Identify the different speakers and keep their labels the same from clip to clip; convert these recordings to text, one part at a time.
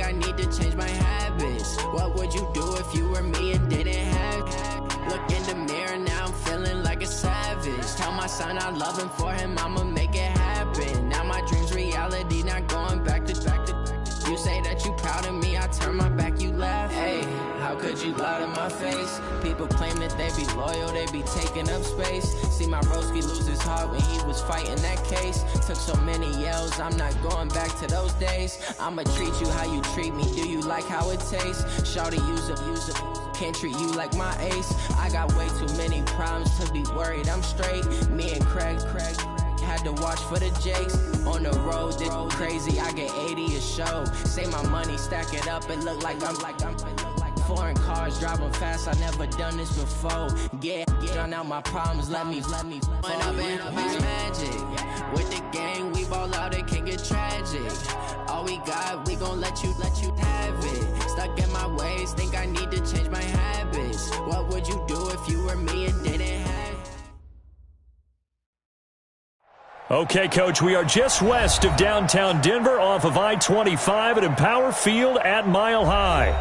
Speaker 1: I need to change my habits. What would you do if you were me and didn't have? Look in the mirror, now I'm feeling like a savage. Tell my son I love him, for him I'ma make it happen. Now my dream's reality, not going back to. You say that you proud of me, I turn my back, you laugh. Hey, how could you lie to my face? People claim that they be loyal, they be taking up space. See my broski lose his heart when he was fighting that case. Took so many yells, I'm not going back to those days. I'ma treat you how you treat me, do you like how it tastes? Shawty, use up, can't treat you like my ace. I got way too many problems to be worried, I'm straight. Me and Craig had to watch for the Jakes. On the road, this crazy, I get 80 a show. Say my money, stack it up, it look like I'm foreign cars, driving fast, I never done this before. Drown out my problems, let me When up and magic. With the gang, we ball out, it can get tragic. All we got, we gon' let you have it. Stuck in my ways, think I need to change my habits. What would you do if you were me and didn't have?
Speaker 2: Okay, Coach, we are just west of downtown Denver off of I-25 at Empower Field at Mile High.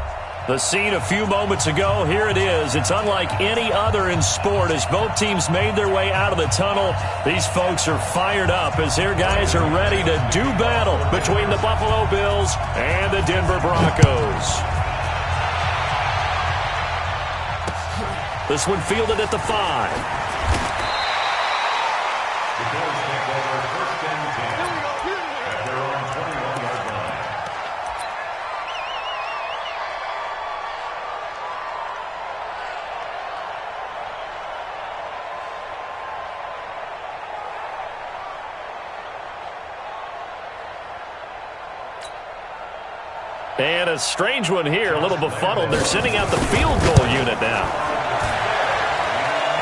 Speaker 2: The scene a few moments ago, here it is. It's unlike any other in sport as both teams made their way out of the tunnel. These folks are fired up as their guys are ready to do battle between the Buffalo Bills and the Denver Broncos. This one fielded at the 5. And a strange one here, a little befuddled. They're sending out the field goal unit now.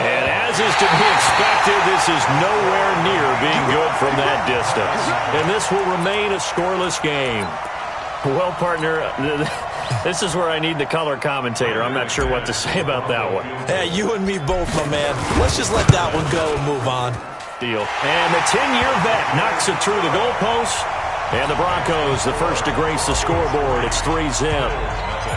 Speaker 2: And as is to be expected, this is nowhere near being good from that distance. And this will remain a scoreless game. Well, partner, this is where I need the color commentator. I'm not sure what to say about that one.
Speaker 3: Hey, you and me both, my man. Let's just let that one go and move on.
Speaker 2: Deal. And the 10-year vet knocks it through the goalpost. And the Broncos, the first to grace the scoreboard. It's 3-0.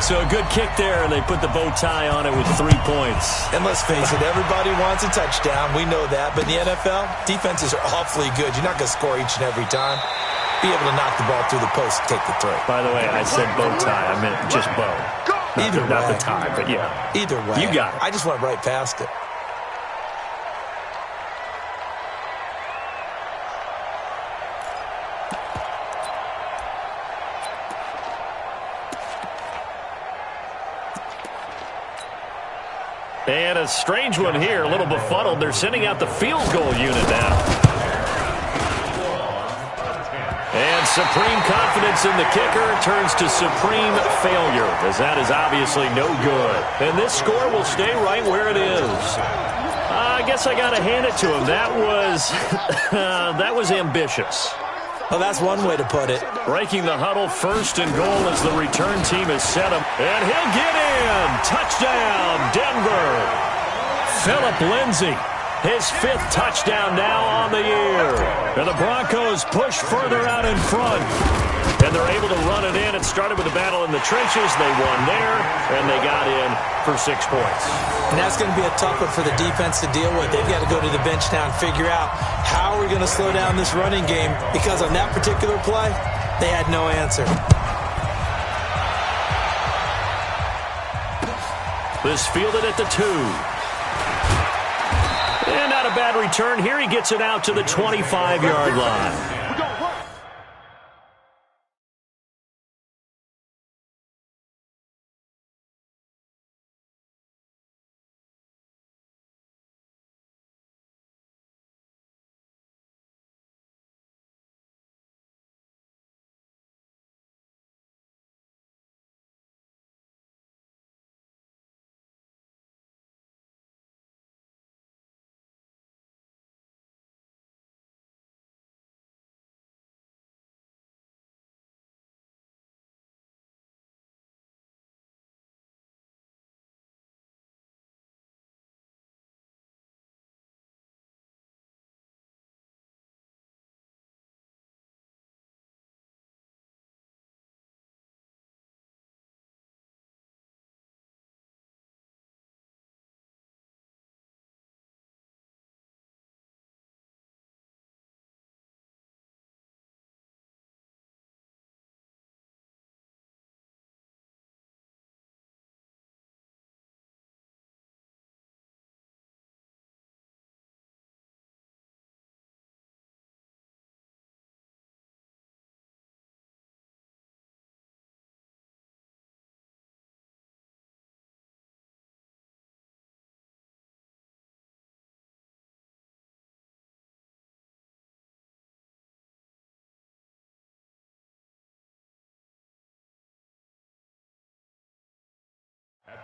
Speaker 2: So a good kick there, and they put the bow tie on it with 3 points.
Speaker 3: And let's face it, everybody wants a touchdown. We know that. But in the NFL, defenses are awfully good. You're not going to score each and every time. Be able to knock the ball through the post and take the throw.
Speaker 2: By the way, I said bow tie. I meant just bow. Not the tie, but yeah.
Speaker 3: Either way.
Speaker 2: You got it.
Speaker 3: I just went right past it.
Speaker 2: And a strange one here, a little befuddled. They're sending out the field goal unit now. And supreme confidence in the kicker turns to supreme failure, as that is obviously no good. And this score will stay right where it is. I guess I got to hand it to him. That was ambitious.
Speaker 3: Well, that's one way to put it.
Speaker 2: Breaking the huddle, first and goal as the return team has set him. And he'll get in. Touchdown, Denver. Phillip Lindsay, his 5th touchdown now on the year. And the Broncos push further out in front. And they're able to run it in. It started with a battle in the trenches. They won there, and they got in for 6 points.
Speaker 3: And that's going to be a tough one for the defense to deal with. They've got to go to the bench now and figure out how are we going to slow down this running game, because on that particular play, they had no answer.
Speaker 2: This fielded at the 2. And not a bad return. Here he gets it out to the 25-yard line.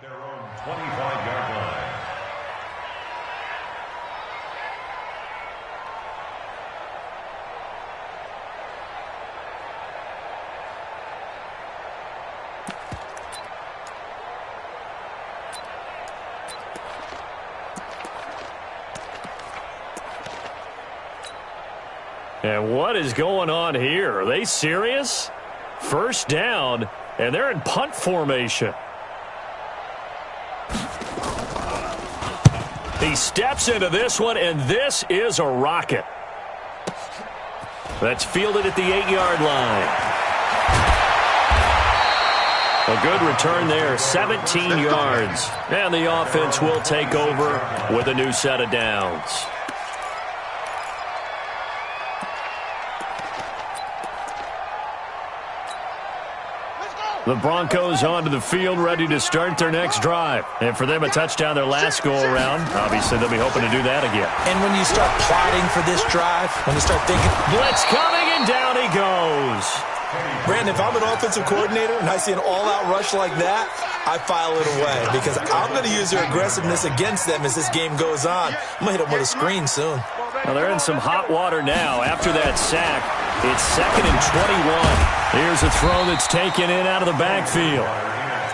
Speaker 4: At their own 25-yard line.
Speaker 2: And what is going on here? Are they serious? First down, and they're in punt formation. He steps into this one, and this is a rocket. That's fielded at the 8-yard line. A good return there, 17 yards. And the offense will take over with a new set of downs. The Broncos onto the field, ready to start their next drive. And for them, a touchdown their last go-around. Obviously, they'll be hoping to do that again.
Speaker 3: And when you start plotting for this drive, when you start thinking,
Speaker 2: blitz coming, and down he goes.
Speaker 3: Brandon, if I'm an offensive coordinator and I see an all-out rush like that, I file it away because I'm going to use their aggressiveness against them as this game goes on. I'm going to hit them with a screen soon.
Speaker 2: Well, they're in some hot water now after that sack. It's 2nd and 21. Here's a throw that's taken in out of the backfield.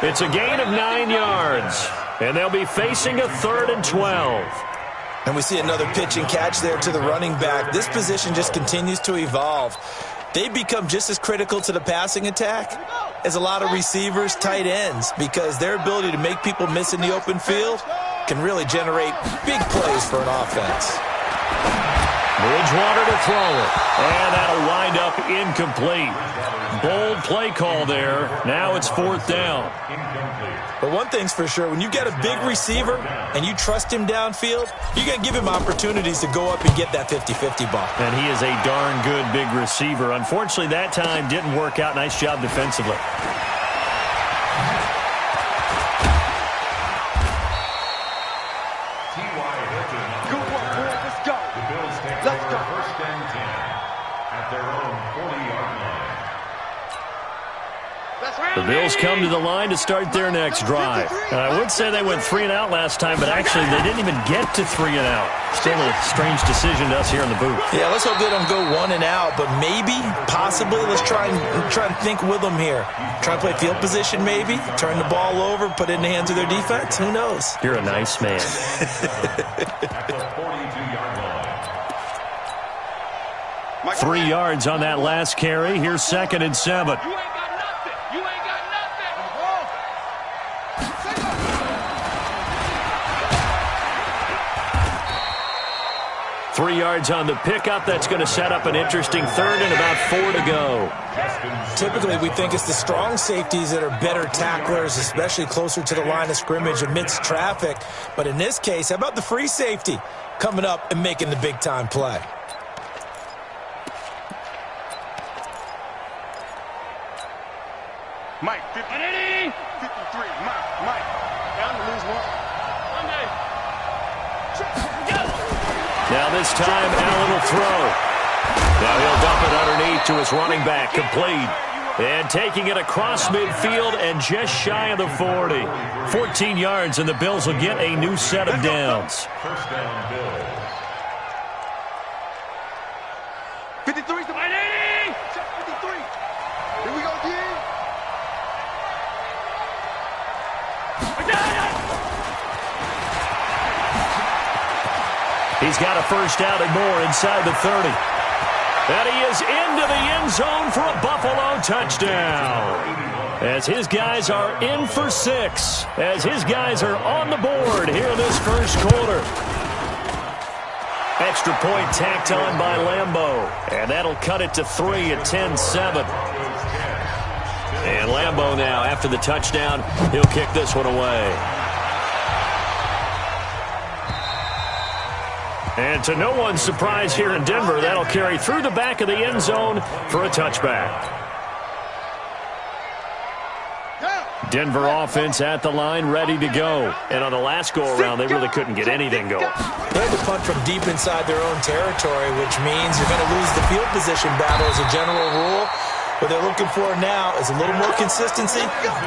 Speaker 2: It's a gain of 9 yards, and they'll be facing a 3rd and 12.
Speaker 3: And we see another pitch and catch there to the running back. This position just continues to evolve. They become just as critical to the passing attack as a lot of receivers, tight ends, because their ability to make people miss in the open field can really generate big plays for an offense.
Speaker 2: Bridgewater to throw it, and that'll wind up incomplete. Bold play call there. Now it's 4th down.
Speaker 3: But one thing's for sure, when you get a big receiver and you trust him downfield, you're going to give him opportunities to go up and get that 50-50 ball.
Speaker 2: And he is a darn good big receiver. Unfortunately, that time didn't work out. Nice job defensively. The Bills come to the line to start their next drive. And I would say they went 3 and out last time, but actually they didn't even get to 3 and out. Still a strange decision to us here in the booth.
Speaker 3: Yeah, let's hope they don't go 1 and out, but maybe, possibly, let's try and think with them here. Try and play field position maybe, turn the ball over, put it in the hands of their defense. Who knows?
Speaker 2: You're a nice man. 3 yards on that last carry. Here's 2nd and 7. 3 yards on the pickup. That's going to set up an interesting 3rd and about 4 to go.
Speaker 3: Typically, we think it's the strong safeties that are better tacklers, especially closer to the line of scrimmage amidst traffic. But in this case, how about the free safety coming up and making the big-time play?
Speaker 5: Mike, 53, Mike, down to lose one.
Speaker 2: Now this time, Allen will throw. Now he'll dump it underneath to his running back, complete. And taking it across midfield and just shy of the 40. 14 yards, and the Bills will get a new set of downs.
Speaker 4: First down, Bills.
Speaker 5: 53, 53. Here we go, D.
Speaker 2: He's got a first down and more inside the 30. And he is into the end zone for a Buffalo touchdown. As his guys are in for 6. As his guys are on the board here in this first quarter. Extra point tacked on by Lambeau. And that'll cut it to 3 at 10-7. And Lambeau now, after the touchdown, he'll kick this one away. And to no one's surprise here in Denver, that'll carry through the back of the end zone for a touchback. Denver offense at the line, ready to go. And on the last go-around, they really couldn't get anything going.
Speaker 3: They had to punt from deep inside their own territory, which means you're going to lose the field position battle as a general rule. What they're looking for now is a little more consistency,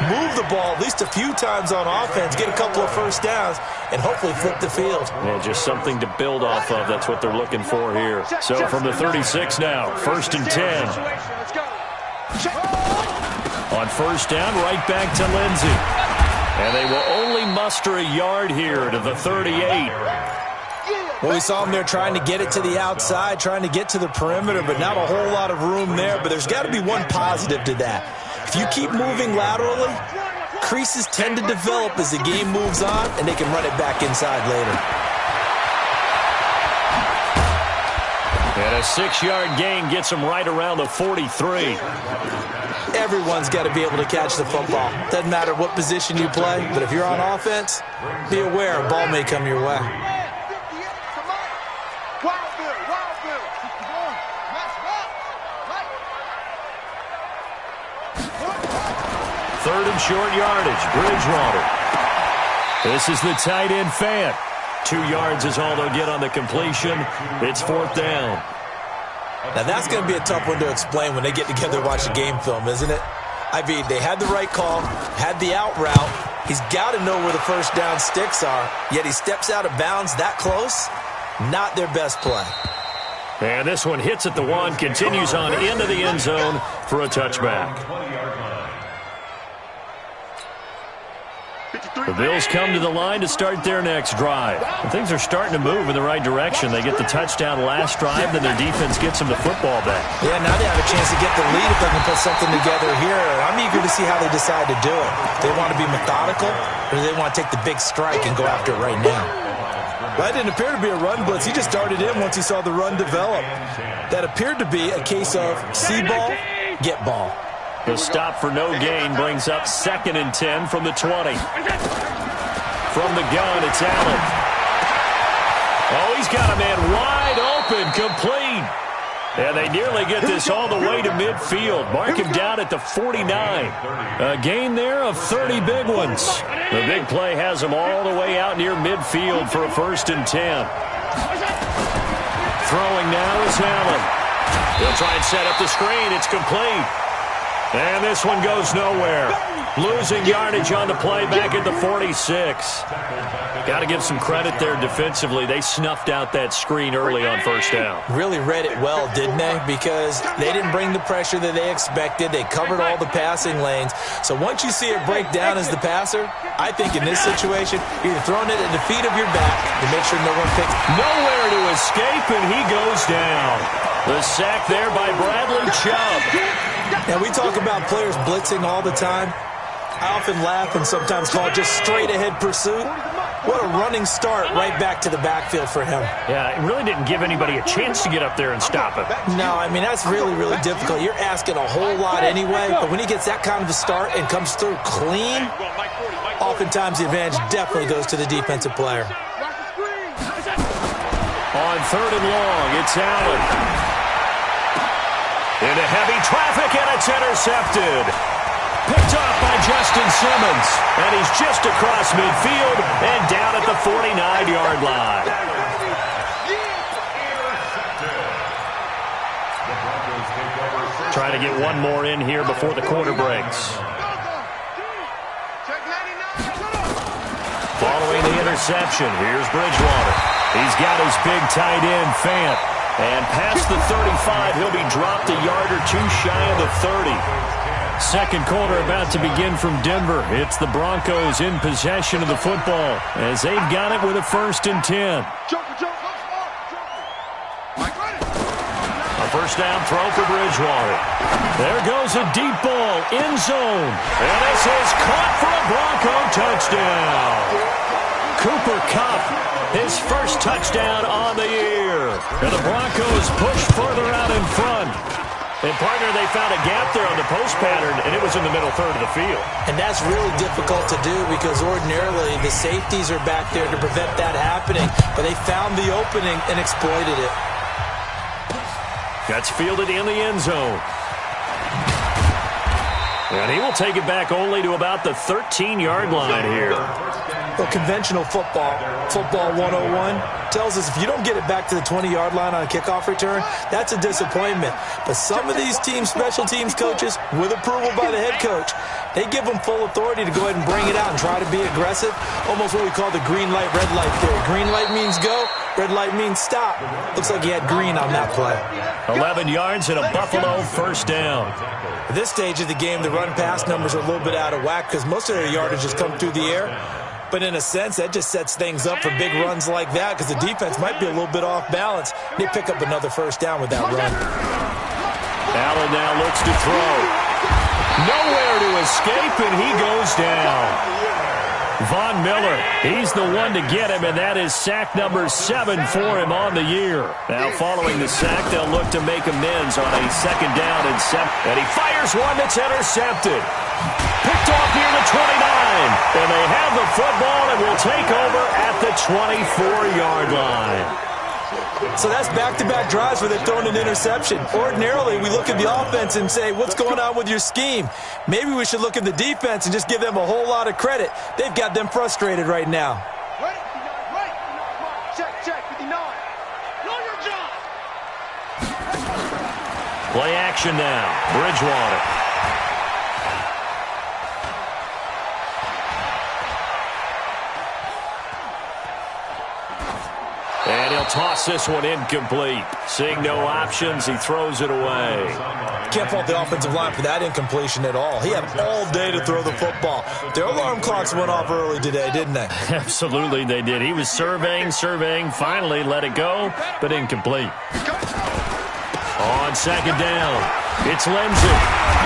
Speaker 3: move the ball at least a few times on offense, get a couple of first downs, and hopefully flip the field.
Speaker 2: Yeah, just something to build off of. That's what they're looking for here. So from the 36 now, 1st and 10. On first down, right back to Lindsey. And they will only muster a yard here to the 38.
Speaker 3: Well, we saw them there trying to get it to the outside, trying to get to the perimeter, but not a whole lot of room there. But there's got to be one positive to that. If you keep moving laterally, creases tend to develop as the game moves on, and they can run it back inside later.
Speaker 2: And a 6-yard gain gets them right around the 43.
Speaker 3: Everyone's got to be able to catch the football. Doesn't matter what position you play, but if you're on offense, be aware a ball may come your way.
Speaker 2: Third and short yardage, Bridgewater. This is the tight end Fant. 2 yards is all they'll get on the completion. It's 4th down.
Speaker 3: Now that's going to be a tough one to explain when they get together and watch the game film, isn't it? I mean, they had the right call, had the out route. He's got to know where the first down sticks are, yet he steps out of bounds that close. Not their best play.
Speaker 2: And this one hits at the 1, continues on into the end zone for a touchback. The Bills come to the line to start their next drive. And things are starting to move in the right direction. They get the touchdown last drive, then their defense gets them the football back.
Speaker 3: Yeah, now they have a chance to get the lead if they can put something together here. I'm eager to see how they decide to do it. They want to be methodical, or do they want to take the big strike and go after it right now? Well, that didn't appear to be a run blitz. He just darted in once he saw the run develop. That appeared to be a case of see ball, get ball.
Speaker 2: The stop for no gain brings up 2nd and 10 from the 20. From the gun, it's Allen. Oh, he's got a man wide open, complete. And they nearly get this all the way to midfield. Mark him down at the 49. A gain there of 30 big ones. The big play has them all the way out near midfield for a 1st and 10. Throwing now is Allen. He'll try and set up the screen. It's complete. And this one goes nowhere. Losing yardage on the play back at the 46. Got to give some credit there defensively. They snuffed out that screen early on first down.
Speaker 3: Really read it well, didn't they? Because they didn't bring the pressure that they expected. They covered all the passing lanes. So once you see it break down as the passer, I think in this situation, you're throwing it at the feet of your back to make sure no one picks.
Speaker 2: Nowhere to escape, and he goes down. The sack there by Bradley Chubb.
Speaker 3: Now, we talk about players blitzing all the time. I often laugh and sometimes call it just straight-ahead pursuit. What a running start right back to the backfield for him.
Speaker 2: Yeah, it really didn't give anybody a chance to get up there and stop him.
Speaker 3: No, I mean, that's really, really difficult. You're asking a whole lot anyway, but when he gets that kind of a start and comes through clean, oftentimes the advantage definitely goes to the defensive player.
Speaker 2: On 3rd and long, it's Allen. Into heavy traffic, and it's intercepted. Picked off by Justin Simmons. And he's just across midfield and down at the 49-yard line. Trying to get one more in here before the quarter breaks. Following the interception, here's Bridgewater. He's got his big tight end, Fant. And past the 35, he'll be dropped a yard or two shy of the 30. Second quarter about to begin from Denver. It's the Broncos in possession of the football as they've got it with a 1st and 10. A first down throw for Bridgewater. There goes a deep ball, end zone. And this is caught for a Bronco touchdown. Cooper Kupp, his first touchdown on the year. And the Broncos push further out in front. And, partner, they found a gap there on the post pattern, and it was in the middle third of the field.
Speaker 3: And that's really difficult to do because ordinarily the safeties are back there to prevent that happening. But they found the opening and exploited it.
Speaker 2: That's fielded in the end zone. And he will take it back only to about the 13-yard line here.
Speaker 3: Well, conventional football 101, tells us if you don't get it back to the 20-yard line on a kickoff return, that's a disappointment. But some of these special teams coaches, with approval by the head coach, they give them full authority to go ahead and bring it out and try to be aggressive. Almost what we call the green light, red light theory. Green light means go, red light means stop. Looks like he had green on that play.
Speaker 2: 11 yards and a Buffalo first down.
Speaker 3: At this stage of the game, the run-pass numbers are a little bit out of whack because most of their yardage has come through the air. But in a sense, that just sets things up for big runs like that because the defense might be a little bit off balance. They pick up another first down with that run.
Speaker 2: Allen now looks to throw. Nowhere to escape, and he goes down. Von Miller, he's the one to get him, and that is sack number 7 for him on the year. Now following the sack, they'll look to make amends on a second down and 7. And he fires one that's intercepted. Picked off near the 29. And they have the football and will take over at the 24-yard line.
Speaker 3: So that's back-to-back drives where they've thrown an interception. Ordinarily, we look at the offense and say, what's going on with your scheme? Maybe we should look at the defense and just give them a whole lot of credit. They've got them frustrated right now.
Speaker 5: Check, 59. Know your job.
Speaker 2: Play action now. Bridgewater. And he'll toss this one incomplete. Seeing no options, he throws it away.
Speaker 3: Can't fault the offensive line for that incompletion at all. He had all day to throw the football. Their alarm clocks went off early today, didn't they?
Speaker 2: Absolutely they did. He was surveying, finally let it go, but incomplete. On second down, it's Lindsey.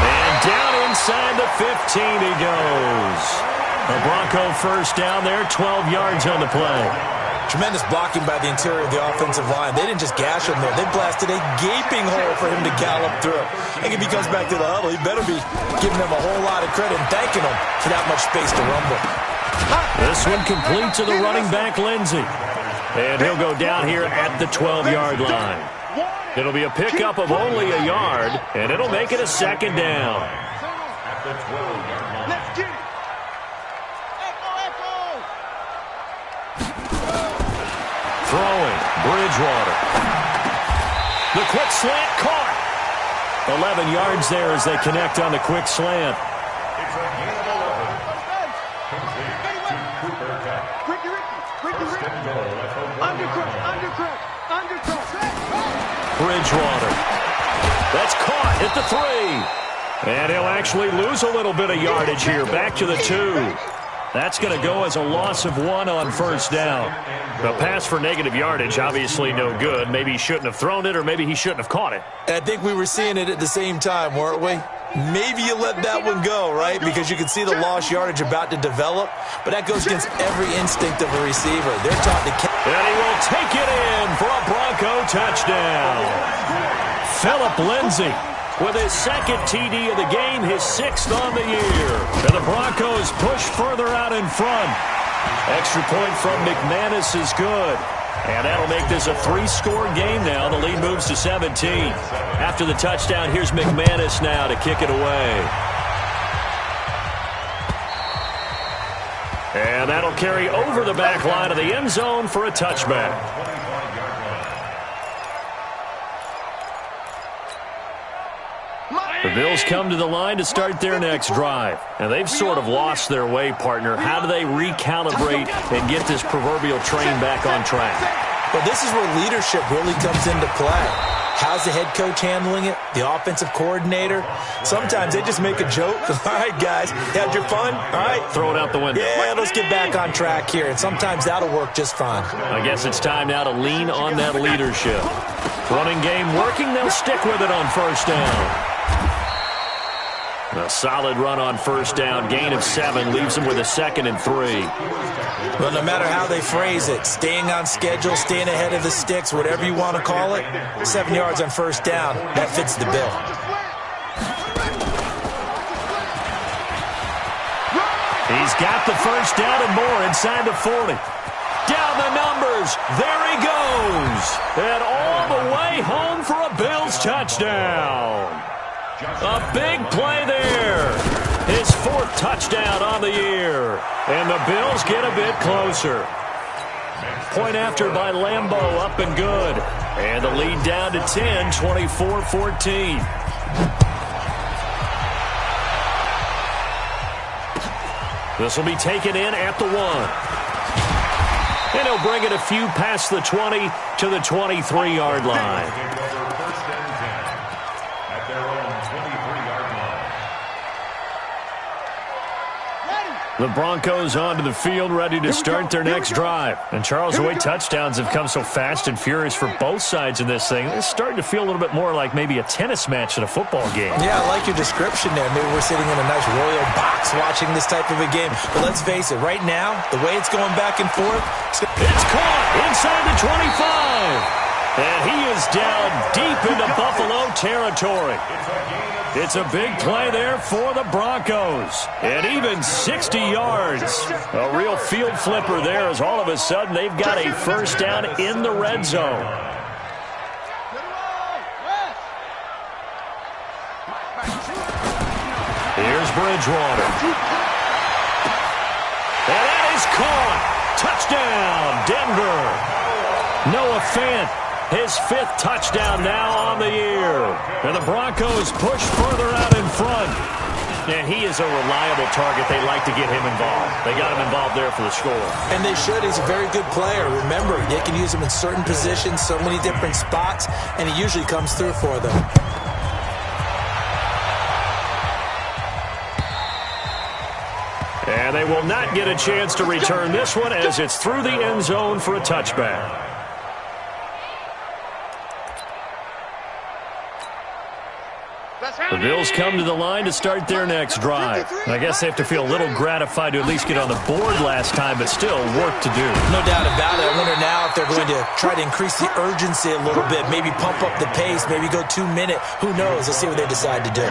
Speaker 2: And down inside the 15 he goes. A Bronco first down there, 12 yards on the play.
Speaker 3: Tremendous blocking by the interior of the offensive line. They didn't just gash him there. They blasted a gaping hole for him to gallop through. And if he comes back to the huddle, he better be giving them a whole lot of credit and thanking them for that much space to rumble.
Speaker 2: This one complete to the running back, Lindsey. And he'll go down here at the 12-yard line. It'll be a pickup of only a yard, and it'll make it a second down.
Speaker 5: Let's get it.
Speaker 2: Throwing, Bridgewater. The quick slant caught. 11 yards there as they connect on the quick slant.
Speaker 4: It's a gain of 11. Complete to Cooper Cup.
Speaker 5: Ricky. Undercut.
Speaker 2: Bridgewater. That's caught at the 3. And he'll actually lose a little bit of yardage here, back to the 2. That's going to go as a loss of 1 on first down. A pass for negative yardage, obviously no good. Maybe he shouldn't have thrown it, or maybe he shouldn't have caught it.
Speaker 3: And I think we were seeing it at the same time, weren't we? Maybe you let that one go, right? Because you can see the lost yardage about to develop. But that goes against every instinct of a receiver. They're taught to catch.
Speaker 2: And he will take it in for a Bronco touchdown. Phillip Lindsay with his second TD of the game, his 6th on the year. And the Broncos push further out in front. Extra point from McManus is good. And that'll make this a 3-score game now. The lead moves to 17. After the touchdown, here's McManus now to kick it away. And that'll carry over the back line of the end zone for a touchback. The Bills come to the line to start their next drive. And they've sort of lost their way, partner. How do they recalibrate and get this proverbial train back on track?
Speaker 3: Well, this is where leadership really comes into play. How's the head coach handling it? The offensive coordinator? Sometimes they just make a joke. All right, guys, had your fun? All right.
Speaker 2: Throw it out the window.
Speaker 3: Yeah, let's get back on track here. And sometimes that'll work just fine.
Speaker 2: I guess it's time now to lean on that leadership. Running game working. They'll stick with it on first down. A solid run on first down. Gain of 7 leaves them with a 2nd and 3.
Speaker 3: Well, no matter how they phrase it, staying on schedule, staying ahead of the sticks, whatever you want to call it, 7 yards on first down, that fits the bill.
Speaker 2: He's got the first down and more inside the 40. Down the numbers. There he goes. And all the way home for a Bills touchdown. A big play there. His 4th touchdown on the year. And the Bills get a bit closer. Point after by Lambo, up and good. And the lead down to 10, 24-14. This will be taken in at the 1. And he'll bring it a few past the 20 to the 23-yard line. The Broncos onto the field, ready to start their next drive. And Charles, the way touchdowns have come so fast and furious for both sides in this thing, it's starting to feel a little bit more like maybe a tennis match than a football game. Yeah, I like your description there. Maybe we're sitting in a nice royal box watching this type of a game. But let's face it, right now, the way it's going back and forth, it's caught inside the 25. And he is down deep into Buffalo territory. It's a big play there for the Broncos. And even 60 yards. A real field flipper there as all of a sudden they've got a first down in the red zone. Here's Bridgewater. And that is caught. Touchdown, Denver. Noah Fant. His 5th touchdown now on the year. And the Broncos push further out in front. And he is a reliable target. They like to get him involved. They got him involved there for the score. And they should. He's a very good player. Remember, they can use him in certain positions, so many different spots, and he usually comes through for them. And they will not get a chance to return this one as it's through the end zone for a touchback. The Bills come to the line to start their next drive. I guess they have to feel a little gratified to at least get on the board last time, but still work to do. No doubt about it. I wonder now if they're going to try to increase the urgency a little bit, maybe pump up the pace, maybe go 2 minute. Who knows? Let's see what they decide to do.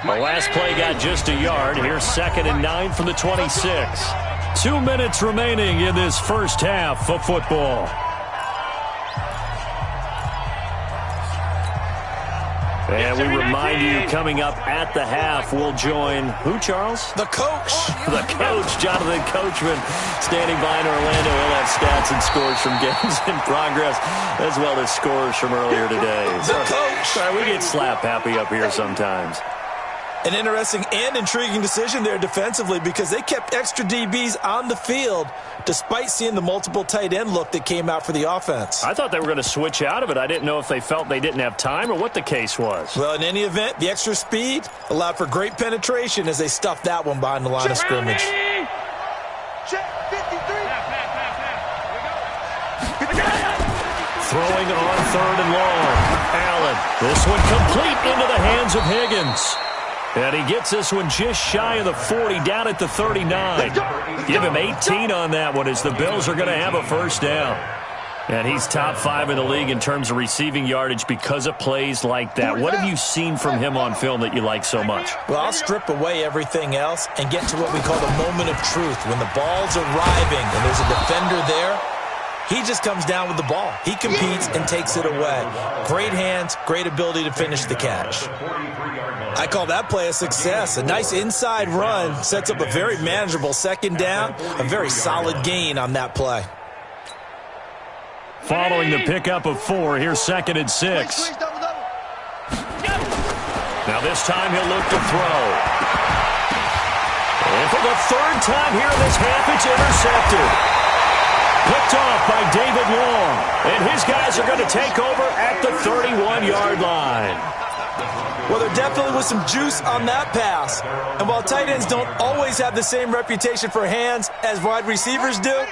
Speaker 2: The last play got just a yard. Here's 2nd and 9 from the 26. 2 minutes remaining in this first half of football. And we remind you, coming up at the half, we'll join who, Charles? The coach. The coach, Jonathan Coachman, standing by in Orlando. He'll have stats and scores from games in progress, as well as scores from earlier today. The coach. Sorry, we get slap happy up here sometimes. An interesting and intriguing decision there defensively because they kept extra DBs on the field despite seeing the multiple tight end look that came out for the offense. I thought they were going to switch out of it. I didn't know if they felt they didn't have time or what the case was. Well, in any event, the extra speed allowed for great penetration as they stuffed that one behind the line of scrimmage. Throwing on 3rd and long. Allen. This one complete into the hands of Higgins. And he gets this one just shy of the 40, down at the 39. Give him 18 on that one as the Bills are going to have a first down. And he's top 5 in the league in terms of receiving yardage because of plays like that. What have you seen from him on film that you like so much? Well, I'll strip away everything else and get to what we call the moment of truth. When the ball's arriving and there's a defender there, he just comes down with the ball. He competes and takes it away. Great hands, great ability to finish the catch. I call that play a success. A nice inside run sets up a very manageable 2nd down. A very solid gain on that play. Following the pickup of 4, here's 2nd and 6. Now this time he'll look to throw. And for the 3rd time here in this half, it's intercepted. Picked off by David Long. And his guys are going to take over at the 31-yard line. Well, there definitely was some juice on that pass. And while tight ends don't always have the same reputation for hands as wide receivers do,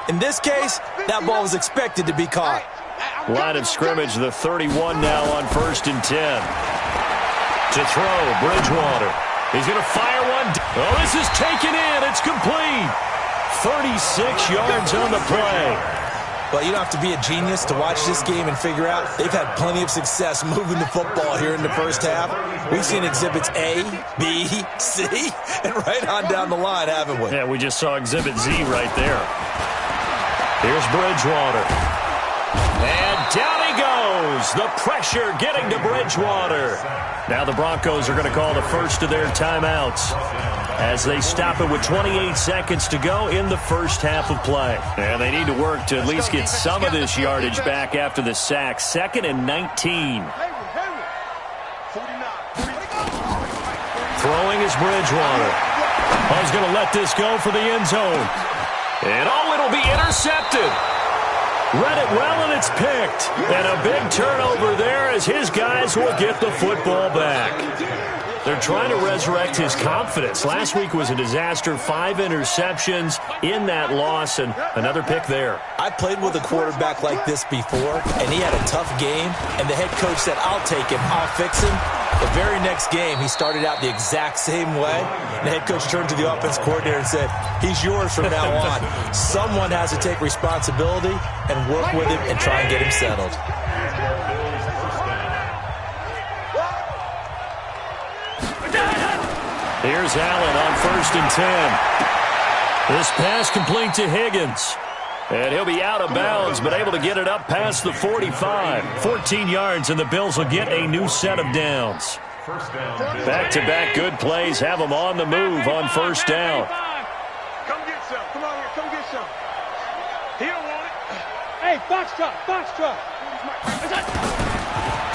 Speaker 2: in this case, that ball was expected to be caught. Line of scrimmage, the 31 now on 1st and 10. To throw, Bridgewater. He's going to fire one. Oh, this is taken in. It's complete. 36 yards on the play. Well, you don't have to be a genius to watch this game and figure out they've had plenty of success moving the football here in the first half. We've seen exhibits A, B, C, and right on down the line, haven't we? Yeah, we just saw exhibit Z right there. Here's Bridgewater. And down he goes. The pressure getting to Bridgewater. Now the Broncos are going to call the first of their timeouts as they stop it with 28 seconds to go in the first half of play. And they need to work to at least get some of this yardage back after the sack. 2nd and 19. Throwing is Bridgewater. He's going to let this go for the end zone. And it'll be intercepted. Read it well, and it's picked. And a big turnover there as his guys will get the football back. They're trying to resurrect his confidence. Last week was a disaster. 5 interceptions in that loss, and another pick there.
Speaker 3: I played with a quarterback like this before, and he had a tough game, and the head coach said, I'll take him, I'll fix him. The very next game, he started out the exact same way. The head coach turned to the offense coordinator and said, he's yours from now on. Someone has to take responsibility and work with him and try and get him settled.
Speaker 2: Here's Allen on 1st and 10. This pass complete to Higgins. And he'll be out of bounds, but able to get it up past the 45. 14 yards, and the Bills will get a new set of downs. Back-to-back good plays have them on the move on 1st down.
Speaker 5: Come get some. Come on here. Come get some. He don't want it. Hey, box truck. Box truck.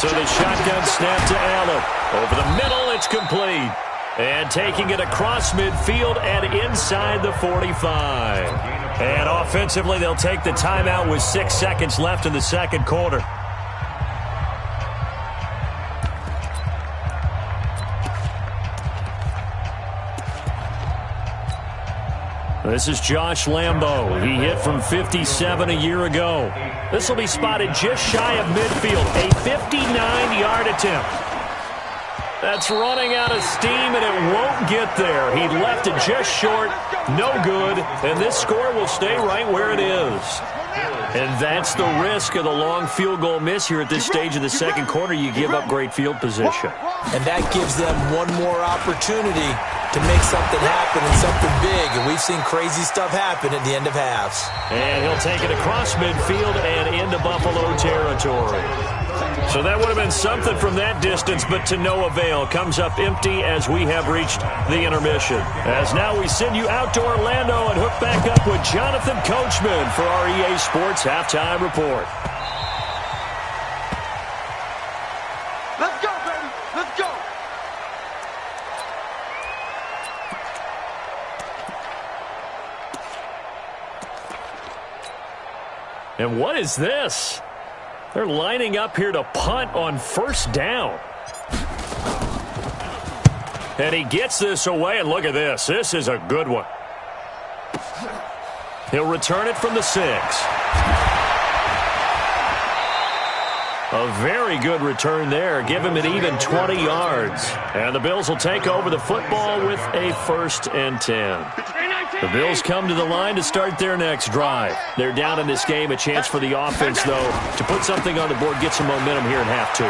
Speaker 2: So the shotgun snap to Allen. Over the middle, it's complete. And taking it across midfield and inside the 45. And offensively, they'll take the timeout with 6 seconds left in the second quarter. This is Josh Lambo. He hit from 57 a year ago. This will be spotted just shy of midfield. A 59-yard attempt. That's running out of steam, and it won't get there. He left it just short. No good. And this score will stay right where it is. And that's the risk of the long field goal miss here at this stage of the second quarter. You give up great field position.
Speaker 3: And that gives them one more opportunity to make something happen and something big. And we've seen crazy stuff happen at the end of halves.
Speaker 2: And he'll take it across midfield and into Buffalo territory. So that would have been something from that distance, but to no avail. Comes up empty as we have reached the intermission. As now we send you out to Orlando and hook back up with Jonathan Coachman for our EA Sports Halftime Report.
Speaker 5: Let's go, baby. Let's go.
Speaker 2: And what is this? They're lining up here to punt on 1st down. And he gets this away, and look at this. This is a good one. He'll return it from the 6. A very good return there. Give him an even 20 yards. And the Bills will take over the football with a 1st and 10. The Bills come to the line to start their next drive. They're down in this game. A chance for the offense, though, to put something on the board, get some momentum here in half 2.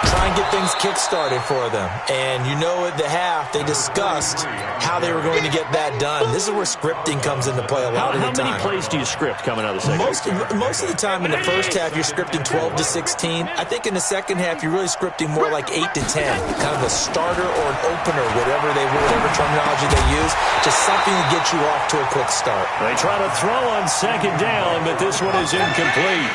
Speaker 3: Try and get things kick-started for them. And you know at the half, they discussed how they were going to get that done. This is where scripting comes into play a lot of the time.
Speaker 2: How many plays do you script coming out of the second?
Speaker 3: Most of the time in the first half, you're scripting 12 to 16. I think in the second half, you're really scripting more like 8 to 10. Kind of a starter or an opener, whatever terminology they use. Just something to get you off to a quick start.
Speaker 2: They try to throw on 2nd down, but this one is incomplete.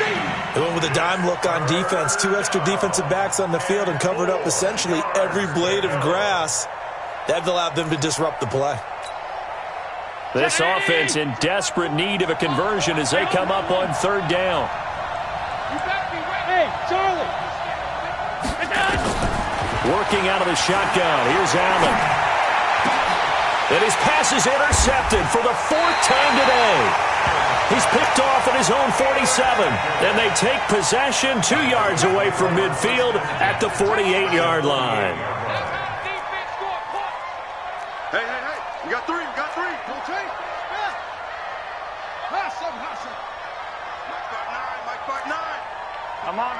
Speaker 3: They went with a dime look on defense. 2 extra defensive backs on the field and covered up essentially every blade of grass. That allowed them to disrupt the play.
Speaker 2: This offense in desperate need of a conversion as they come up on 3rd down.
Speaker 5: Hey, Charlie.
Speaker 2: Working out of the shotgun. Here's Allen. And his pass is intercepted for the 4th time today. He's picked off at his own 47. And they take possession 2 yards away from midfield at the 48-yard line.
Speaker 5: Hey. We got 3. Go team. Hustle. Mike got 9. I'm on.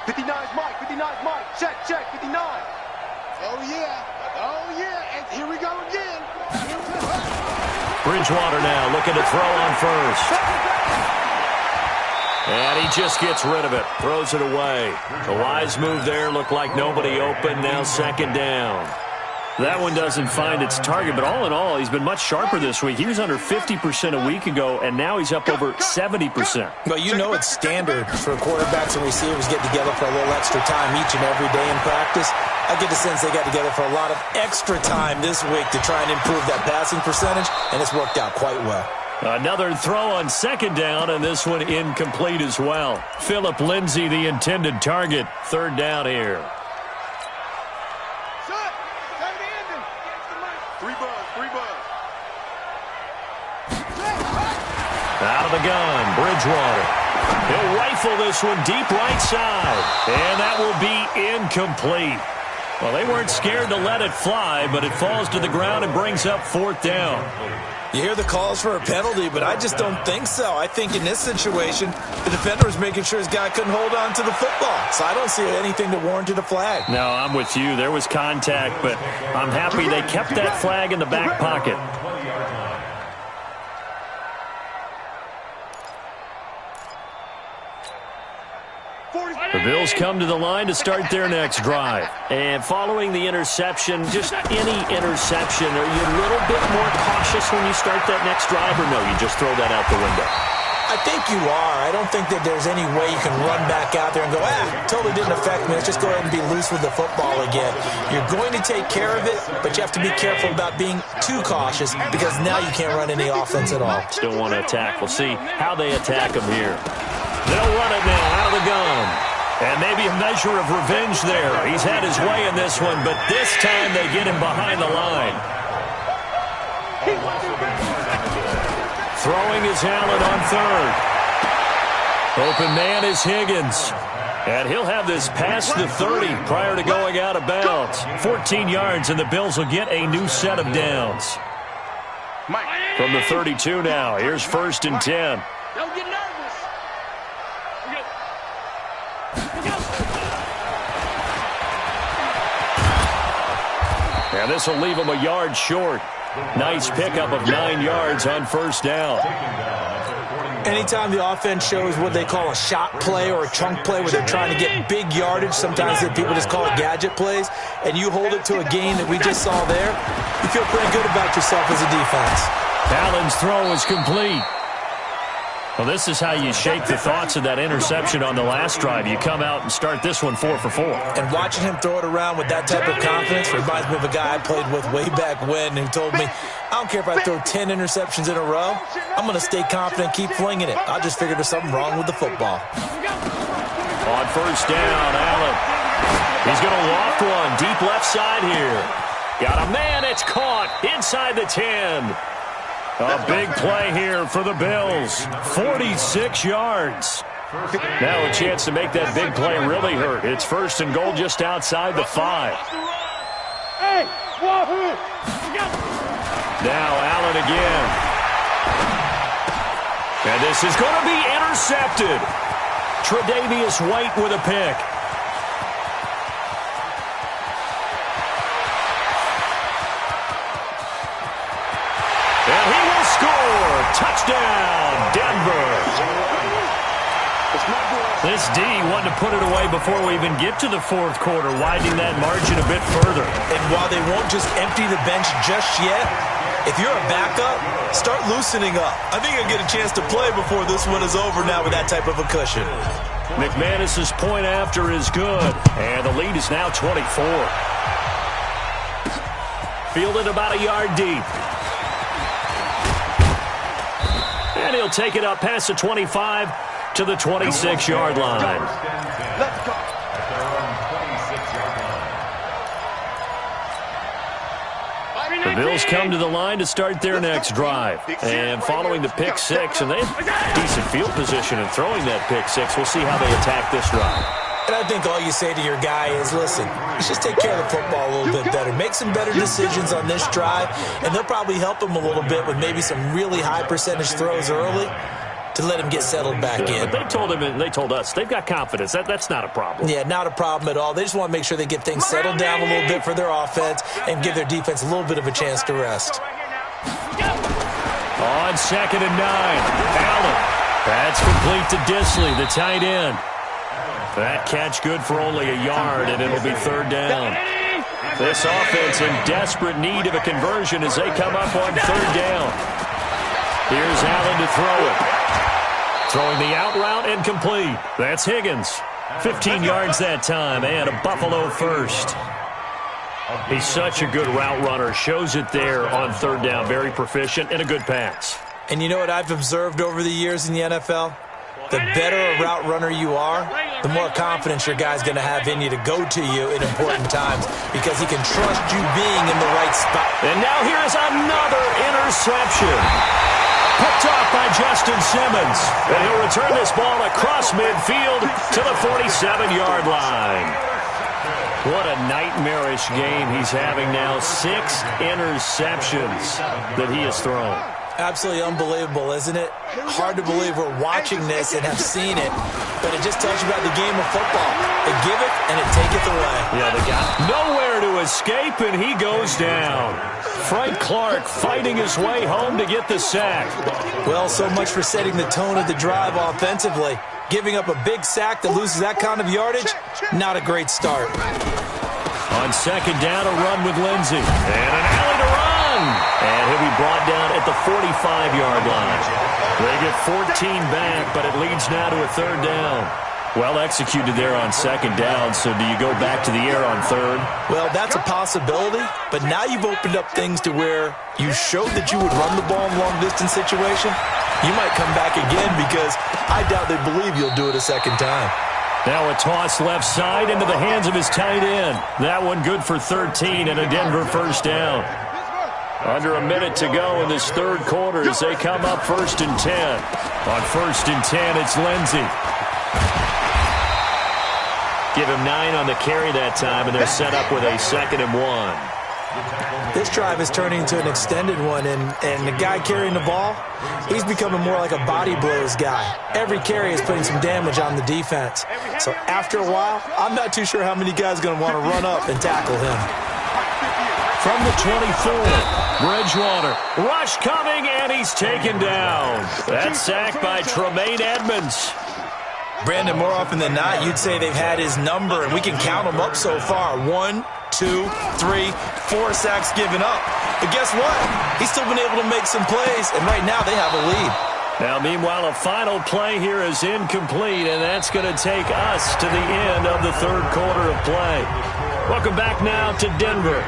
Speaker 5: 59's Mike. Check. 59. Oh, yeah. And here we go again.
Speaker 2: Bridgewater now looking to throw on 1st. And he just gets rid of it, throws it away. The wise move there, looked like nobody open, now second down. That one doesn't find its target, but all in all, he's been much sharper this week. He was under 50% a week ago, and now he's up over 70%.
Speaker 3: Well, you know it's standard for quarterbacks and receivers get together for a little extra time each and every day in practice. I get the sense they got together for a lot of extra time this week to try and improve that passing percentage, and it's worked out quite well.
Speaker 2: Another throw on second down, and this one incomplete as well. Phillip Lindsay, the intended target. Third down here. Out of the gun, Bridgewater. He'll rifle this one deep right side, and that will be incomplete. Well, they weren't scared to let it fly, but it falls to the ground and brings up fourth down.
Speaker 3: You hear the calls for a penalty, but I just don't think so. I think in this situation, the defender was making sure his guy couldn't hold on to the football. So I don't see anything that warranted a flag.
Speaker 2: No, I'm with you. There was contact, but I'm happy they kept that flag in the back pocket. The Bills come to the line to start their next drive. And following the interception, just any interception, are you a little bit more cautious when you start that next drive, or no, you just throw that out the window?
Speaker 3: I think you are. I don't think that there's any way you can run back out there and go, totally didn't affect me. Let's just go ahead and be loose with the football again. You're going to take care of it, but you have to be careful about being too cautious because now you can't run any offense at all.
Speaker 2: Still want to attack. We'll see how they attack him here. They'll run it now out of the gun. And maybe a measure of revenge there. He's had his way in this one, but this time they get him behind the line. Throwing is Allen on third. Open man is Higgins. And he'll have this past the 30 prior to going out of bounds. 14 yards, and the Bills will get a new set of downs. From the 32 now, here's 1st and 10.
Speaker 5: Don't get nervous.
Speaker 2: And this will leave him a yard short. Nice pickup of 9 yards on first down.
Speaker 3: Anytime the offense shows what they call a shot play or a chunk play where they're trying to get big yardage, sometimes people just call it gadget plays, and you hold it to a gain that we just saw there, you feel pretty good about yourself as a defense.
Speaker 2: Allen's throw is complete. Well, this is how you shake the thoughts of that interception on the last drive. You come out and start this one 4 for 4.
Speaker 3: And watching him throw it around with that type of confidence reminds me of a guy I played with way back when who told me, I don't care if I throw 10 interceptions in a row. I'm going to stay confident, keep flinging it. I just figured there's something wrong with the football.
Speaker 2: On first down, Allen. He's going to loft one deep left side here. Got a man, it's caught inside the 10. A big play here for the Bills. 46 yards. Now a chance to make that big play really hurt. It's 1st and goal just outside the 5. Now Allen again. And this is going to be intercepted. Tre'Davious White with a pick. And he will score. Touchdown, Denver. This D wanted to put it away before we even get to the 4th quarter, widening that margin a bit further.
Speaker 3: And while they won't just empty the bench just yet, if you're a backup, start loosening up. I think you'll get a chance to play before this one is over now with that type of a cushion.
Speaker 2: McManus's point after is good, and the lead is now 24. Fielded about a yard deep. And he'll take it up past the 25 to the 26-yard line.
Speaker 5: Let's go.
Speaker 2: The Bills come to the line to start their next drive. And following the pick six, and they have decent field position in throwing that pick six. We'll see how they attack this drive.
Speaker 3: And I think all you say to your guy is, listen, let's just take care of the football a little bit better. Make some better decisions on this drive, and they'll probably help him a little bit with maybe some really high percentage throws early to let him get settled back in.
Speaker 2: But they told him, and they told us, they've got confidence. That's not a problem.
Speaker 3: Yeah, not a problem at all. They just want to make sure they get things settled down a little bit for their offense and give their defense a little bit of a chance to rest.
Speaker 2: On 2nd and 9, Allen That's complete to Disley, the tight end. That catch good for only a yard, and it'll be third down. This offense in desperate need of a conversion as they come up on third down. Here's Allen to throw it. Throwing the out route and complete. That's Higgins. 15 yards that time, and a Buffalo first. He's such a good route runner. Shows it there on third down. Very proficient and a good pass.
Speaker 3: And you know what I've observed over the years in the NFL? The better a route runner you are, the more confidence your guy's going to have in you to go to you in important times because he can trust you being in the right spot.
Speaker 2: And now here's another interception. Picked off by Justin Simmons. And he'll return this ball across midfield to the 47-yard line. What a nightmarish game he's having now. 6 interceptions that he has thrown.
Speaker 3: Absolutely unbelievable, isn't it? Hard to believe we're watching this and have seen it, but it just tells you about the game of football. It giveth and it taketh away.
Speaker 2: Yeah, they got nowhere to escape, and he goes down. Frank Clark fighting his way home to get the sack.
Speaker 3: Well, so much for setting the tone of the drive offensively. Giving up a big sack that loses that kind of yardage, not a great start.
Speaker 2: On second down, a run with Lindsey. And an alley to run. And he'll be brought down at the 45-yard line. They get 14 back, but it leads now to a third down. Well executed there on second down, so do you go back to the air on third?
Speaker 3: Well, that's a possibility, but now you've opened up things to where you showed that you would run the ball in long-distance situation. You might come back again because I doubt they believe you'll do it a second time.
Speaker 2: Now a toss left side into the hands of his tight end. That one good for 13 and a Denver first down. Under a minute to go in this third quarter as they come up 1st and 10. On 1st and 10, it's Lindsey. Give him 9 on the carry that time, and they're set up with a 2nd and 1.
Speaker 3: This drive is turning into an extended one, and the guy carrying the ball, he's becoming more like a body blows guy. Every carry is putting some damage on the defense. So after a while, I'm not too sure how many guys are going to want to run up and tackle him.
Speaker 2: From the 24, Bridgewater. Rush coming, and he's taken down. That's sacked by Tremaine Edmonds.
Speaker 3: Brandon, more often than not, you'd say they've had his number, and we can count them up so far. 1, 2, 3, 4 sacks given up. But guess what? He's still been able to make some plays, and right now they have a lead.
Speaker 2: Now, meanwhile, a final play here is incomplete, and that's going to take us to the end of the third quarter of play. Welcome back now to Denver.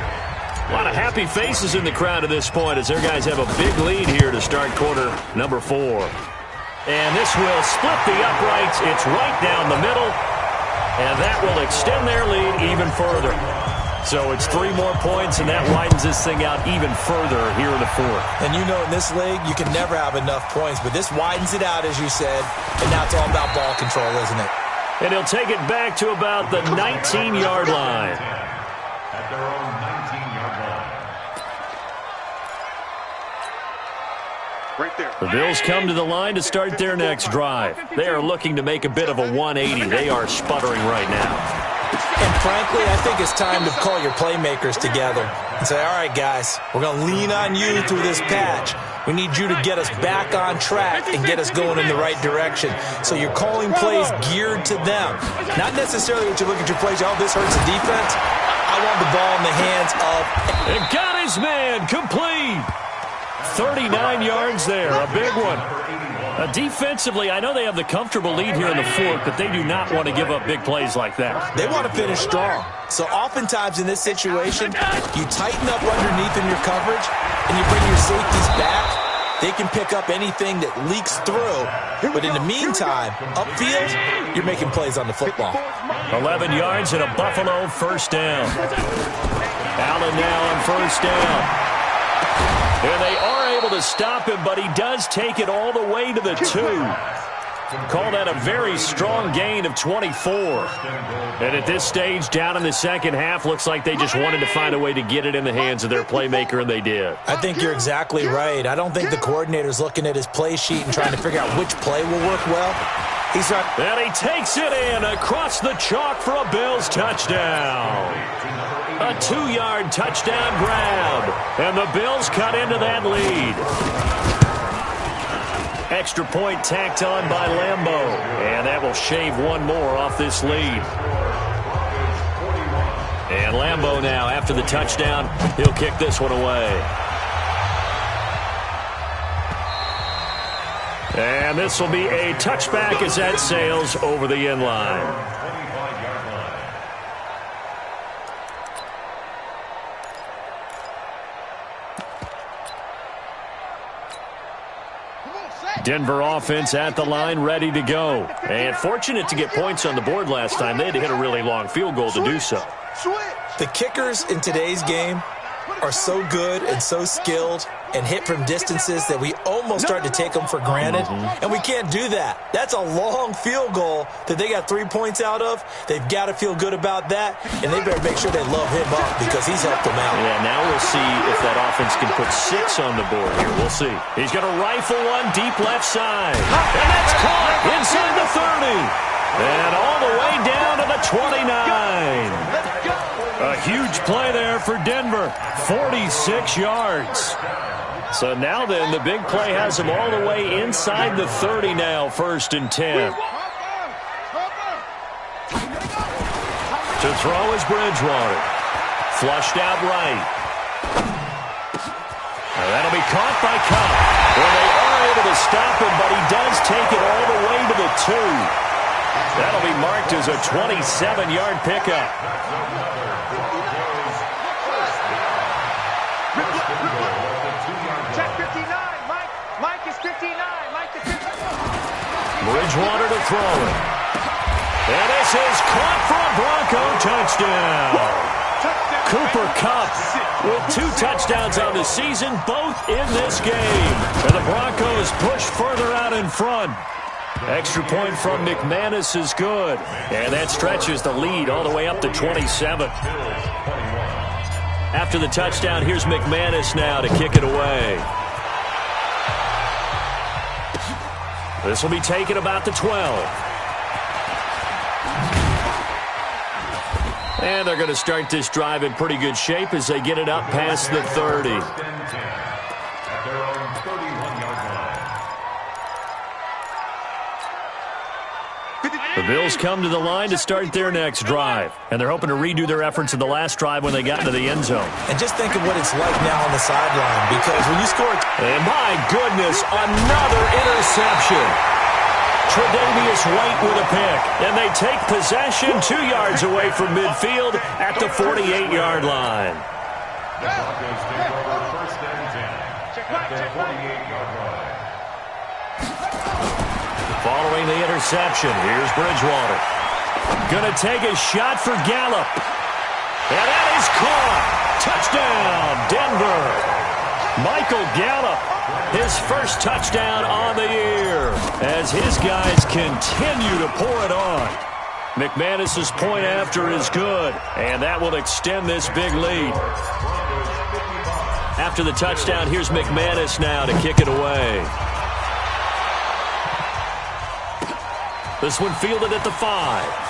Speaker 2: A lot of happy faces in the crowd at this point as their guys have a big lead here to start quarter number 4. And this will split the uprights. It's right down the middle. And that will extend their lead even further. So it's 3 more points, and that widens this thing out even further here in the fourth.
Speaker 3: And you know in this league, you can never have enough points. But this widens it out, as you said. And now it's all about ball control, isn't it?
Speaker 2: And he'll take it back to about the 19-yard line.
Speaker 4: At their own 19-yard line.
Speaker 5: Right there.
Speaker 2: The Bills come to the line to start their next drive. They are looking to make a bit of a 180. They are sputtering right now.
Speaker 3: And frankly, I think it's time to call your playmakers together and say, all right, guys, we're going to lean on you through this patch. We need you to get us back on track and get us going in the right direction. So you're calling plays geared to them. Not necessarily when you look at your plays, oh, this hurts the defense. I want the ball in the hands of...
Speaker 2: And got his man complete. 39 yards there, a big one. Defensively, I know they have the comfortable lead here in the fourth, but they do not want to give up big plays like that.
Speaker 3: They want to finish strong. So oftentimes in this situation, you tighten up underneath in your coverage, and you bring your safeties back. They can pick up anything that leaks through. But in the meantime, upfield, you're making plays on the football.
Speaker 2: 11 yards and a Buffalo first down. Allen now on first down. And they are able to stop him, but he does take it all the way to the 2. Call that a very strong gain of 24. And at this stage, down in the second half, looks like they just wanted to find a way to get it in the hands of their playmaker, and they did.
Speaker 3: I think you're exactly right. I don't think the coordinator's looking at his play sheet and trying to figure out which play will work well. He's not.
Speaker 2: And he takes it in across the chalk for a Bills touchdown. A 2-yard touchdown grab. And the Bills cut into that lead. Extra point tacked on by Lambeau. And that will shave one more off this lead. And Lambeau now, after the touchdown, he'll kick this one away. And this will be a touchback as that sails over the end line. Denver offense at the line, ready to go. And fortunate to get points on the board last time. They had to hit a really long field goal to do so.
Speaker 3: The kickers in today's game are so good and so skilled and hit from distances that we almost start to take them for granted, and we can't do that. That's a long field goal that they got 3 points out of. They've got to feel good about that, and they better make sure they love him up because he's helped them out.
Speaker 2: Yeah, now we'll see if that offense can put 6 on the board here. We'll see. He's going to rifle one deep left side, and that's caught inside the 30, and all the way down to the 29. A huge play there for Denver, 46 yards. So now then, the big play has him all the way inside the 30 now, 1st and 10. To throw is Bridgewater. Flushed out right. And that'll be caught by Cup. Well, they are able to stop him, but he does take it all the way to the 2. That'll be marked as a 27-yard pickup. Bridgewater to throw it. And this is caught for a Bronco touchdown. Cooper Kupp with 2 touchdowns on the season, both in this game. And the Broncos push further out in front. Extra point from McManus is good. And that stretches the lead all the way up to 27. After the touchdown, here's McManus now to kick it away. This will be taken about the 12. And they're going to start this drive in pretty good shape as they get it up past the 30. The Bills come to the line to start their next drive. And they're hoping to redo their efforts in the last drive when they got into the end zone.
Speaker 3: And just think of what it's like now on the sideline, because when you score...
Speaker 2: And my goodness, another interception. Tre'Davious White with a pick. And they take possession 2 yards away from midfield at the 48-yard line.
Speaker 4: The Broncos take over 1st and 10 at the 48-yard line.
Speaker 2: Following the interception, here's Bridgewater. Going to take a shot for Gallup. And that is caught. Touchdown, Denver. Michael Gallup, his first touchdown on the year as his guys continue to pour it on. McManus's point after is good, and that will extend this big lead. After the touchdown, here's McManus now to kick it away. This one fielded at the 5.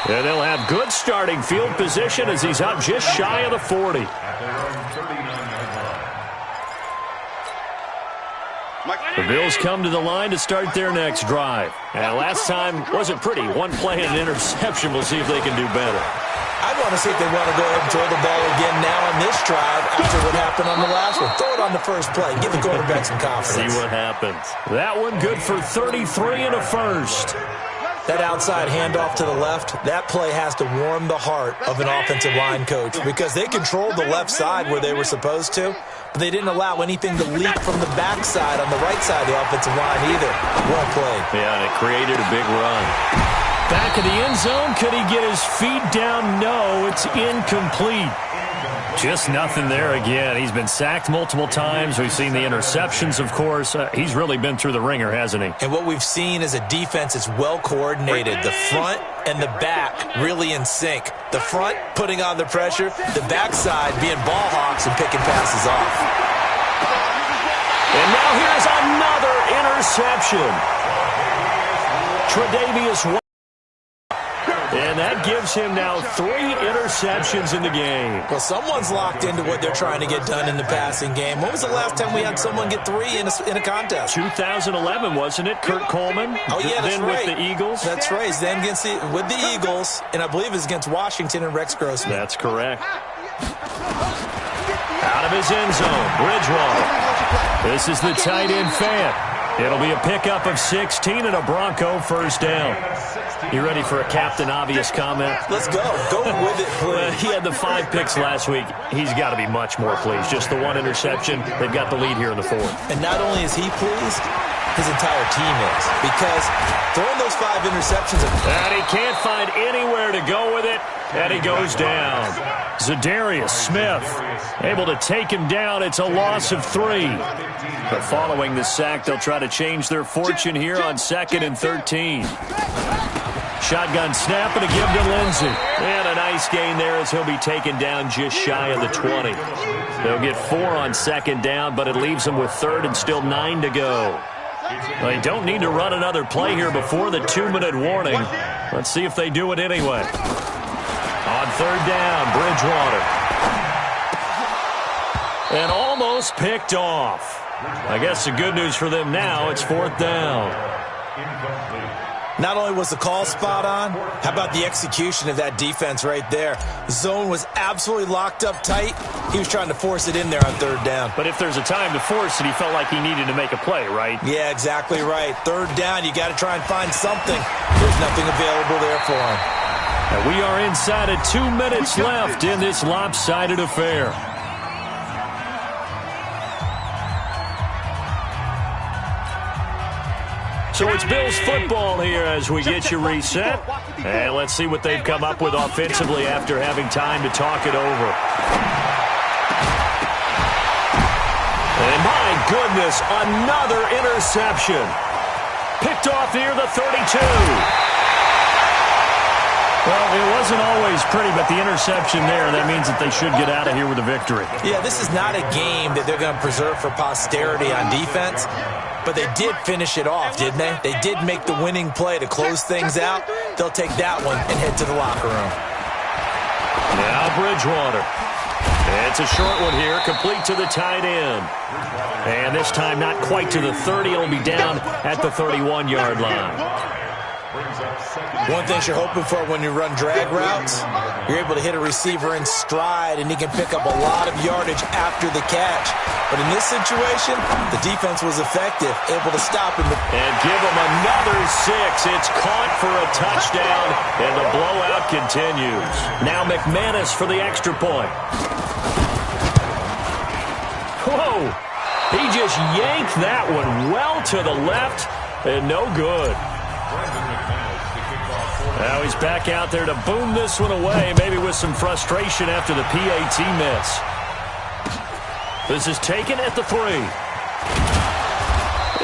Speaker 2: And they'll have good starting field position as he's up just shy of the 40. The Bills come to the line to start their next drive. And last time wasn't pretty. One play and an interception. We'll see if they can do better.
Speaker 3: I want to see if they want to go ahead and throw the ball again now on this drive after what happened on the last one. Throw it on the first play. Give the quarterback some confidence.
Speaker 2: See what happens. That one good for 33 and a first.
Speaker 3: That outside handoff to the left, that play has to warm the heart of an offensive line coach because they controlled the left side where they were supposed to, but they didn't allow anything to leak from the backside on the right side of the offensive line either. Well played.
Speaker 2: Yeah, and it created a big run. Back in the end zone, could he get his feet down? No, it's incomplete. Just nothing there again. He's been sacked multiple times. We've seen the interceptions, of course. He's really been through the ringer, hasn't he?
Speaker 3: And what we've seen is a defense that's well coordinated. The front and the back really in sync. The front putting on the pressure, the backside being ball hawks and picking passes off.
Speaker 2: And now here's another interception. Tre'Davious White. And that gives him now 3 interceptions in the game.
Speaker 3: Well, someone's locked into what they're trying to get done in the passing game. When was the last time we had someone get 3 in a contest?
Speaker 2: 2011, wasn't it? Kurt Coleman?
Speaker 3: Oh, yeah, that's
Speaker 2: then
Speaker 3: right.
Speaker 2: with the Eagles?
Speaker 3: That's right. He's then with the Eagles, and I believe it's against Washington and Rex Grossman.
Speaker 2: That's correct. Out of his end zone, Bridgewater. This is the tight end fan. It'll be a pickup of 16 and a Bronco first down. You ready for a Captain Obvious comment?
Speaker 3: Let's go. Go with it, please.
Speaker 2: He had the 5 picks last week. He's got to be much more pleased. Just the 1 interception. They've got the lead here in the 4th.
Speaker 3: And not only is he pleased, his entire team is. Because throwing those 5 interceptions...
Speaker 2: And he can't find anywhere to go with it. And he goes down. Zadarius Smith able to take him down. It's a loss of 3. But following the sack, they'll try to change their fortune here on 2nd and 13. Shotgun snap and a give to Lindsey. And a nice gain there as he'll be taken down just shy of the 20. They'll get 4 on 2nd down, but it leaves them with 3rd and still 9 to go. They don't need to run another play here before the 2-minute warning. Let's see if they do it anyway. On 3rd down, Bridgewater. And almost picked off. I guess the good news for them now, it's 4th down.
Speaker 3: Not only was the call spot on, how about the execution of that defense right there? Zone was absolutely locked up tight. He was trying to force it in there on 3rd down.
Speaker 2: But if there's a time to force it, he felt like he needed to make a play, right?
Speaker 3: Yeah, exactly right. 3rd down, you got to try and find something. There's nothing available there for him.
Speaker 2: And we are inside of 2 minutes left in this lopsided affair. So it's Bills football here as we get you reset. And let's see what they've come up with offensively after having time to talk it over. And my goodness, another interception. Picked off near the 32. Well, it wasn't always pretty, but the interception there, that means that they should get out of here with a victory.
Speaker 3: Yeah, this is not a game that they're going to preserve for posterity on defense. But they did finish it off, didn't they? They did make the winning play to close things out. They'll take that one and head to the locker room.
Speaker 2: Now Bridgewater. It's a short one here, complete to the tight end. And this time not quite to the 30. It'll be down at the 31-yard line.
Speaker 3: One thing you're hoping for when you run drag routes, you're able to hit a receiver in stride, and he can pick up a lot of yardage after the catch. But in this situation, the defense was effective, able to stop him.
Speaker 2: And give him another 6. It's caught for a touchdown, and the blowout continues. Now McManus for the extra point. Whoa! He just yanked that one well to the left, and no good. Now he's back out there to boom this one away, maybe with some frustration after the PAT miss. This is taken at the 3.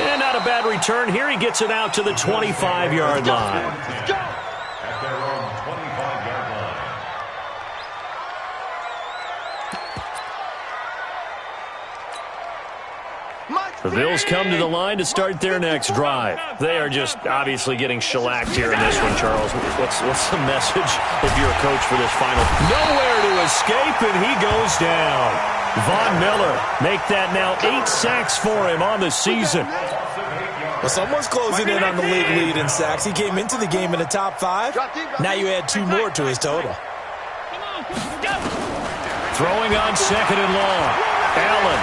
Speaker 2: And not a bad return here. He gets it out to the 25-yard line.
Speaker 4: At their own 25-yard line.
Speaker 2: The Bills come to the line to start their next drive. They are just obviously getting shellacked here in this one, Charles. What's the message if you're a coach for this final? Nowhere to escape, and he goes down. Von Miller make that now 8 sacks for him on the season.
Speaker 3: Well, someone's closing in on the league lead in sacks. He came into the game in the top 5. Now you add 2 more to his total.
Speaker 2: Throwing on 2nd and long. Allen.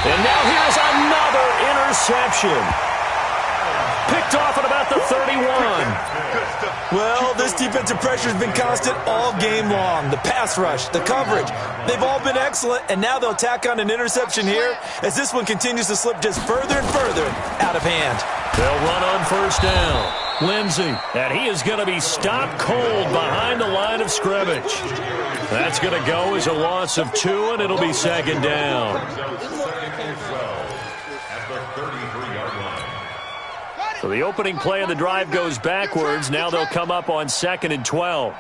Speaker 2: And now here's another interception. Picked off at about the 31.
Speaker 3: Well, this defensive pressure has been constant all game long. The pass rush, the coverage, they've all been excellent, and now they'll tack on an interception here as this one continues to slip just further and further out of hand.
Speaker 2: They'll run on 1st down. Lindsey, and he is going to be stopped cold behind the line of scrimmage. That's going to go as a loss of 2, and it'll be 2nd down. So the opening play of the drive goes backwards. Now they'll come up on 2nd and 12.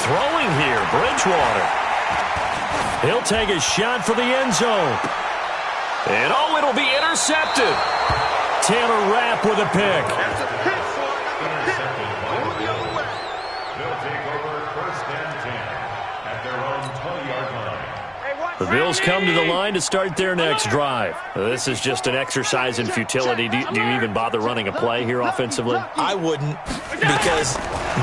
Speaker 2: Throwing here, Bridgewater. He'll take a shot for the end zone. And oh, it'll be intercepted. Taylor Rapp with a pick. Bills come to the line to start their next drive. This is just an exercise in futility. Do you even bother running a play here offensively?
Speaker 3: I wouldn't, because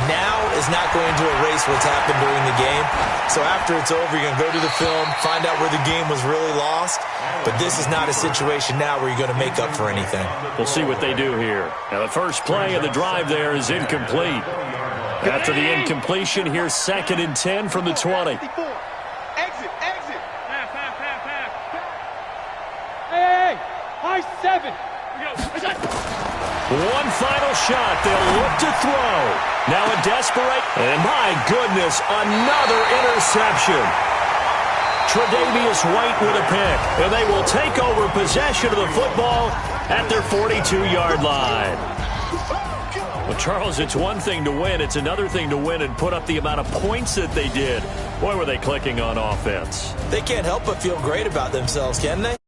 Speaker 3: now is not going to erase what's happened during the game. So after it's over, you're going to go to the film, find out where the game was really lost. But this is not a situation now where you're going to make up for anything.
Speaker 2: We'll see what they do here. Now, the first play of the drive there is incomplete. After the incompletion, here's 2nd and 10 from the 20.
Speaker 5: Exit.
Speaker 6: Hey, high 7.
Speaker 2: One final shot. They'll look to throw. Now a desperate, and my goodness, another interception. Tre'Davious White with a pick, and they will take over possession of the football at their 42-yard line. Well, Charles, it's one thing to win. It's another thing to win and put up the amount of points that they did. Boy, were they clicking on offense.
Speaker 3: They can't help but feel great about themselves, can they?